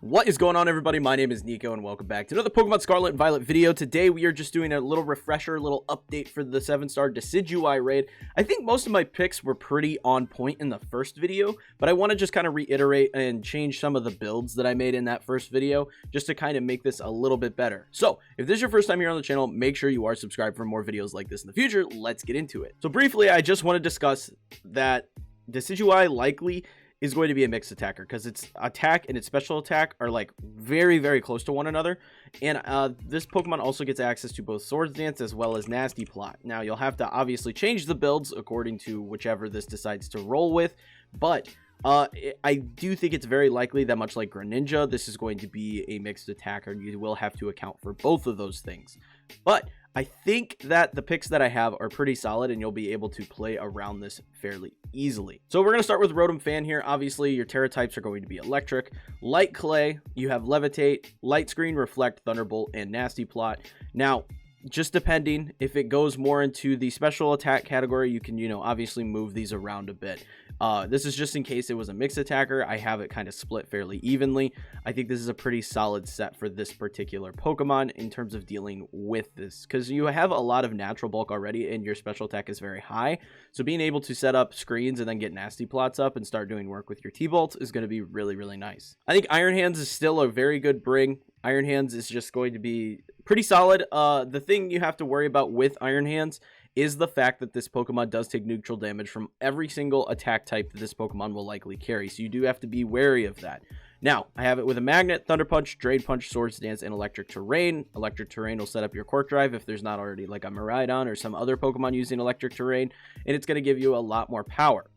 What is going on, everybody? My name is Kneeckoh and welcome back to another Pokemon Scarlet and Violet video. Today we are just doing a little refresher, a little update for the 7-star Decidueye raid. I think most of my picks were pretty on point in the first video, but I want to just kind of reiterate and change some of the builds that I made in that first video just to kind of make this a little bit better. So if this is your first time here on the channel, make sure you are subscribed for more videos like this in the future. Let's get into it. So briefly, I just want to discuss that Decidueye likely is going to be a mixed attacker because its attack and its special attack are like very close to one another, and this Pokemon also gets access to both Swords Dance as well as Nasty Plot. Now you'll have to obviously change the builds according to whichever this decides to roll with, but I do think it's very likely that, much like Greninja, this is going to be a mixed attacker, and you will have to account for both of those things. But I think that the picks that I have are pretty solid, and you'll be able to play around this fairly easily. So we're going to start with Rotomfan here. Obviously, your Tera types are going to be Electric, Light Clay, you have Levitate, Light Screen, Reflect, Thunderbolt, and Nasty Plot. Now, just depending, if it goes more into the special attack category, you can, obviously move these around a bit. This is just in case it was a mixed attacker. I have it kind of split fairly evenly. I think this is a pretty solid set for this particular Pokemon in terms of dealing with this, because you have a lot of natural bulk already and your special attack is very high. So being able to set up screens and then get Nasty Plots up and start doing work with your T-Bolts is going to be really nice. I think Iron Hands is still a very good bring. Iron Hands is just going to be pretty solid. The thing you have to worry about with Iron Hands is the fact that this Pokemon does take neutral damage from every single attack type that this Pokemon will likely carry, so you do have to be wary of that. Now, I have it with a Magnet, Thunder Punch, Drain Punch, Swords Dance, and Electric Terrain. Electric Terrain will set up your Quark Drive if there's not already like a Meriden or some other Pokemon using Electric Terrain, and it's going to give you a lot more power,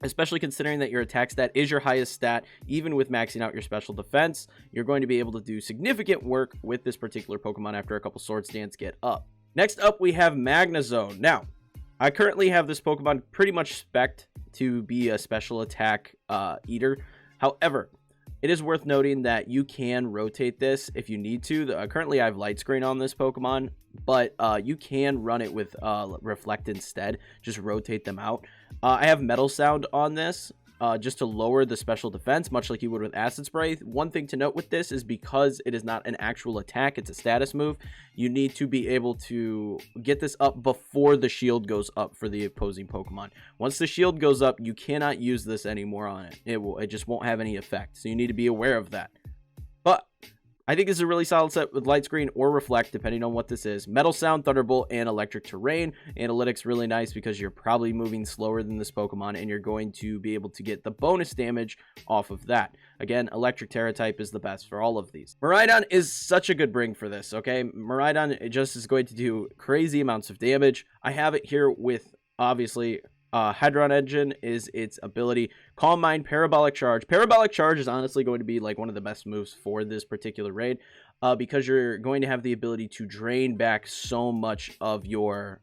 especially considering that your attack stat is your highest stat. Even with maxing out your special defense, you're going to be able to do significant work with this particular Pokemon after a couple Swords Dance get up. Next up, we have Magnazone. Now, I currently have this Pokemon pretty much spec'd to be a special attack eater. However, it is worth noting that you can rotate this if you need to. Currently, I have Light Screen on this Pokemon, but you can run it with Reflect instead. Just rotate them out. I have Metal Sound on this just to lower the special defense, much like you would with Acid Spray. One thing to note with this is because it is not an actual attack, it's a status move, you need to be able to get this up before the shield goes up for the opposing Pokemon. Once the shield goes up, you cannot use this anymore on it. It just won't have any effect, so you need to be aware of that. But I think this is a really solid set with Light Screen or Reflect, depending on what this is. Metal Sound, Thunderbolt, and Electric Terrain. Analytics really nice because you're probably moving slower than this Pokemon, and you're going to be able to get the bonus damage off of that. Again, Electric Tera Type is the best for all of these. Meriden is such a good bring for this, okay? Meriden just is going to do crazy amounts of damage. I have it here with, obviously, Hadron Engine is its ability. Calm Mind, Parabolic Charge. Parabolic Charge is honestly going to be like one of the best moves for this particular raid because you're going to have the ability to drain back so much of your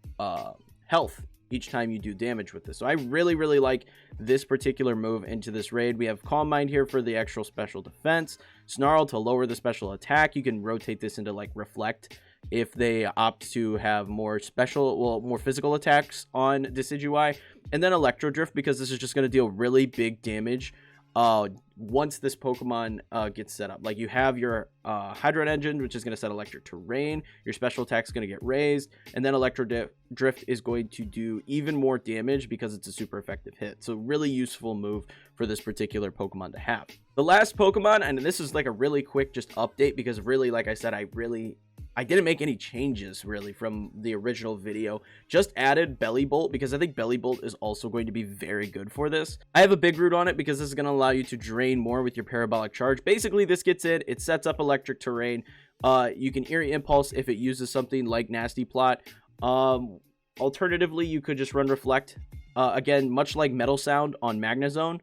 health each time you do damage with this. So I really like this particular move into this raid. We have Calm Mind here for the actual special defense. Snarl to lower the special attack. You can rotate this into like Reflect if they opt to have more physical attacks on Decidueye. And then Electro Drift, because this is just going to deal really big damage once this Pokemon gets set up. Like, you have your Hydron Engine, which is going to set Electric Terrain. Your special attack is going to get raised, and then Electro Drift is going to do even more damage because it's a super effective hit. So really useful move for this particular Pokemon to have. The last Pokemon, and this is like a really quick just update because really, like I said, I didn't make any changes really from the original video. Just added Belly Bolt because I think Belly Bolt is also going to be very good for this. I have a big root on it because this is going to allow you to drain more with your Parabolic Charge. Basically, this gets in, it sets up Electric Terrain. You can Eerie Impulse if it uses something like Nasty Plot. Alternatively, you could just run Reflect. Again, much like Metal Sound on Magnazone,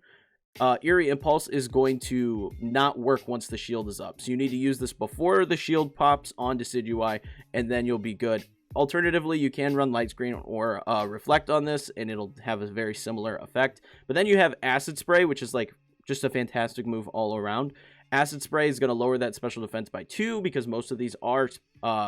Eerie Impulse is going to not work once the shield is up. So you need to use this before the shield pops on Decidueye, and then you'll be good. Alternatively, you can run Light Screen or Reflect on this, and it'll have a very similar effect. But then you have Acid Spray, which is like just a fantastic move all around. Acid Spray is going to lower that special defense by 2 because most of these are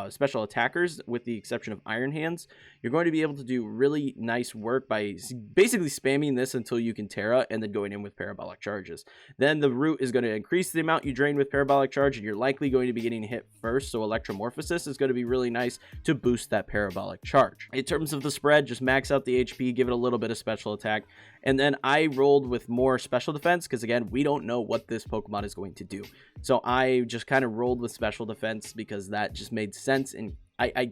special attackers, with the exception of Iron Hands, you're going to be able to do really nice work by basically spamming this until you can Tera and then going in with Parabolic Charges. Then the root is going to increase the amount you drain with Parabolic Charge, and you're likely going to be getting hit first, so Electromorphosis is going to be really nice to boost that Parabolic Charge. In terms of the spread, just max out the HP, give it a little bit of special attack, and then I rolled with more special defense because, again, we don't know what this Pokemon is going to do. So I just kind of rolled with special defense because that just made sense, and I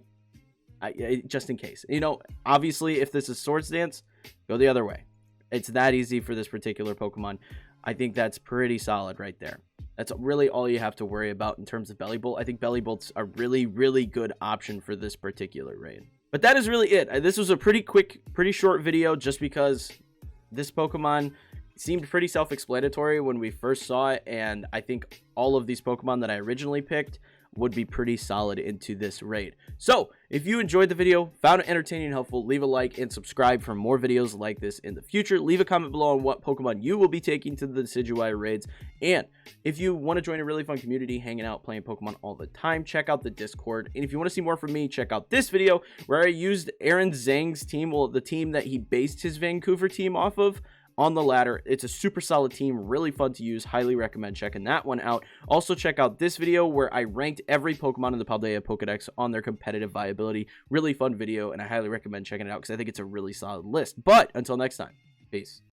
just in case. You know, obviously, if this is Swords Dance, go the other way. It's that easy for this particular Pokemon. I think that's pretty solid right there. That's really all you have to worry about in terms of Belly Bolt. I think Belly Bolt's a really, really good option for this particular raid. But that is really it. This was a pretty quick, pretty short video just because this Pokemon seemed pretty self-explanatory when we first saw it, and I think all of these Pokemon that I originally picked would be pretty solid into this raid. So if you enjoyed the video, found it entertaining and helpful, leave a like and subscribe for more videos like this in the future. Leave a comment below on what Pokemon you will be taking to the Decidueye raids, and if you want to join a really fun community hanging out playing Pokemon all the time, check out the Discord. And if you want to see more from me, check out this video where I used Aaron Zhang's team, well, the team that he based his Vancouver team off of, on the ladder. It's a super solid team, really fun to use. Highly recommend checking that one out. Also check out this video where I ranked every Pokemon in the Paldea Pokedex on their competitive viability. Really fun video, and I highly recommend checking it out because I think it's a really solid list. But until next time, peace.